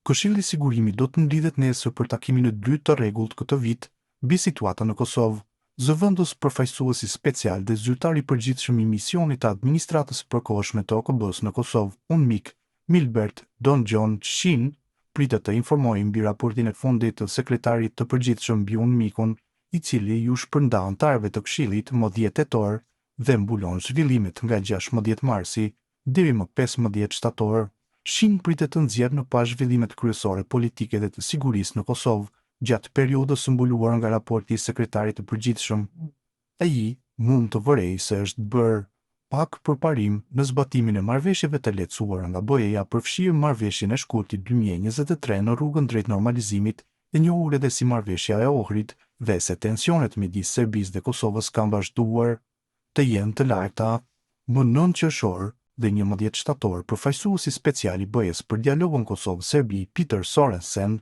Këshilli i Sigurimit do të ndodhet nesër për takimin e dytë të rregullt këtë vit mbi situatën në Kosovë. Zëvendës përfaqësuesi special dhe zyrtari i përgjithshëm i misionit të administratës së përkohshme të OKB-s në Kosovë, UNMIK, Milbert Don-John Shin, pritet të informojë mbi raportin e fundit të sekretarit të përgjithshëm mbi UNMIK-un, i cili ju shpërnda anëtarëve të Këshillit më 10 tetor dhe mbulon zhvillimet nga 16 marsi deri më 15 shtator. Shin pritet të nxjerrë në pas zhvillimet kryesore politike dhe të sigurisë në Kosovë gjatë periudhës së mbuluar nga raporti i sekretarit të përgjithshëm. Ai mund të vërejë se është bërë pak përparim në zbatimin e marrëveshjeve të lehtësuara nga BE-ja përfshirë marrëveshjen e shkurtit 2023 në rrugën drejt normalizimit, e njohur edhe si marrëveshja e Ohrid, dhe se tensionet midis Serbisë dhe Kosovës kanë vazhduar të jenë të larta. Më 9 qershor dhe 11 shtator, përfaqësuesi special i BE-s për dialogun Kosovë-Serbi, Peter Sorensen,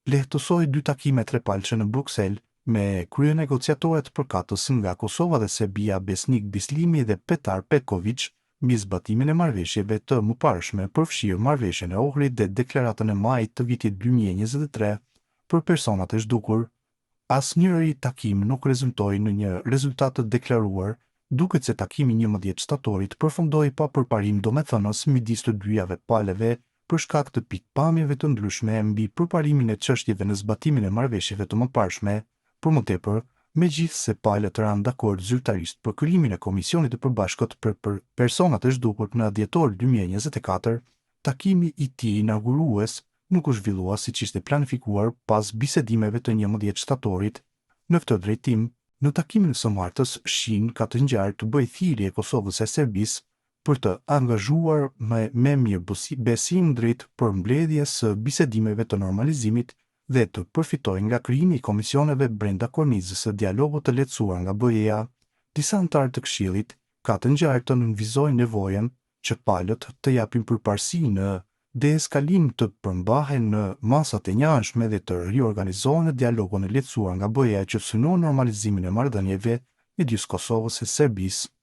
lehtësoi 2 takime trepalçe në Bruksel me kryenegociatorët përkatës nga Kosova dhe Serbia, Besnik Bislimi dhe Petar Petković, mbi zbatimin e marrëveshjeve të mëparshme, përfshirë marrëveshjen e Ohrid dhe deklaratën e majit të vitit 2023 për personat e zhdukur. Asnjëri takim nuk rezultoi në një rezultat të deklaruar. Duket se takimi 11 shtatorit përfundoi pa përparim domethënës midis të dyjave palëve për shkak të pikpamjeve të ndryshme mbi përparimin e çështjeve në zbatimin e marrëveshjeve të mëparshme. Për më tepër, megjithse palët ranë dakord zyrtarisht për krijimin e Komisionit të Përbashkët për personat e zhdukur në dhjetor 2024, takimi i tij inaugurues nuk u zhvillua siç ishte planifikuar pas bisedimeve të 11 shtatorit. Në këtë drejtim, në takimin së martës, Shin ka të ngjarë të bëjë thirrje Kosovës e Serbisë për të angazhuar me mirëbesim drejt përmbledhjes së bisedimeve të normalizimit dhe të përfitojë nga krijimi i komisioneve brenda kornizës së dialogut të lehtësuar nga BE-ja. Disa anëtarë të Këshillit ka të ngjarë të nënvizojnë nevojën që palët të japin përparësi në deeskalim, të përmbahen në masat e njëanshme dhe të riorganizohen në dialogun e lehtësuar nga BE-ja që synon normalizimin e marrëdhënieve midis Kosovës e Serbisë.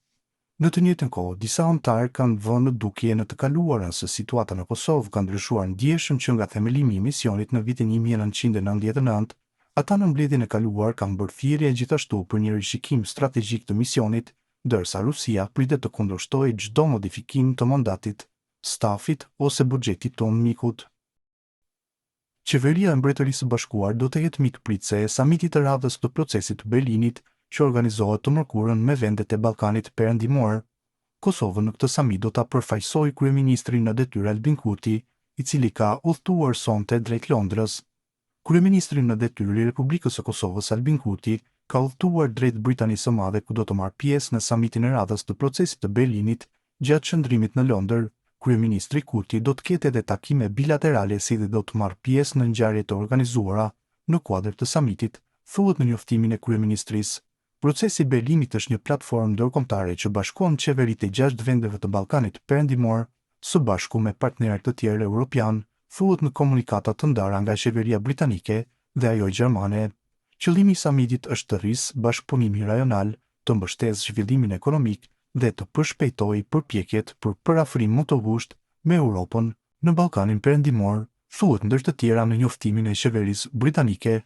Në të njëjtën kohë, disa anëtarë kanë vënë në dukje në të kaluarën se situata në Kosovë ka ndryshuar ndjeshëm që nga themelimi i misionit në vitin 1999. Ata në mbledhjen e kaluar kanë bërë thirrje gjithashtu për një rishikim strategjik të misionit, ndërsa Rusia pritet të kundërshtojë çdo modifikim të mandatit, stafit ose buxhetit të UNMIK-ut. Qeveria e Mbretërisë së Bashkuar do të jetë mikpritëse e samitit të radhës të procesit të Berlinit, që organizohet të mërkurën me vendet e Ballkanit Perëndimor. Kosovën në këtë samit do ta përfaqësojë kryeministrin në detyrë Albin Kurti, i cili ka udhëtuar sonte drejt Londrës. Kryeministri në detyrë i Republikës së Kosovës, Albin Kurti, ka udhëtuar drejt Britanisë së Madhe, ku do të marrë pjesë në samitin e radhës të procesit të Berlinit. Gjatë qëndrimit në Londër, kryeministri Kurti do të ketë edhe takime bilaterale, si dhe do të marrë pjesë në ngjarje të organizuara në kuadër të samitit, thuhet në njoftimin e kryeministrisë. Procesi i Berlinit është një platformë ndërkombëtare që bashkon qeveritë e 6 vendeve të Ballkanit Perëndimor së bashku me partnerë të tjerë evropian, thuhet në komunikata të ndara nga qeveria britanike dhe ajo gjermane. Qëllimi i samitit është të rrisë bashkëpunimi rajonal, të mbështesë zhvillimin ekonomik dhe të përshpejtojë përpjekjet për parafrim më të ngushtë me Europën në Ballkanin Perëndimor, thuhet ndër të tjera në njoftimin e qeverisë britanike.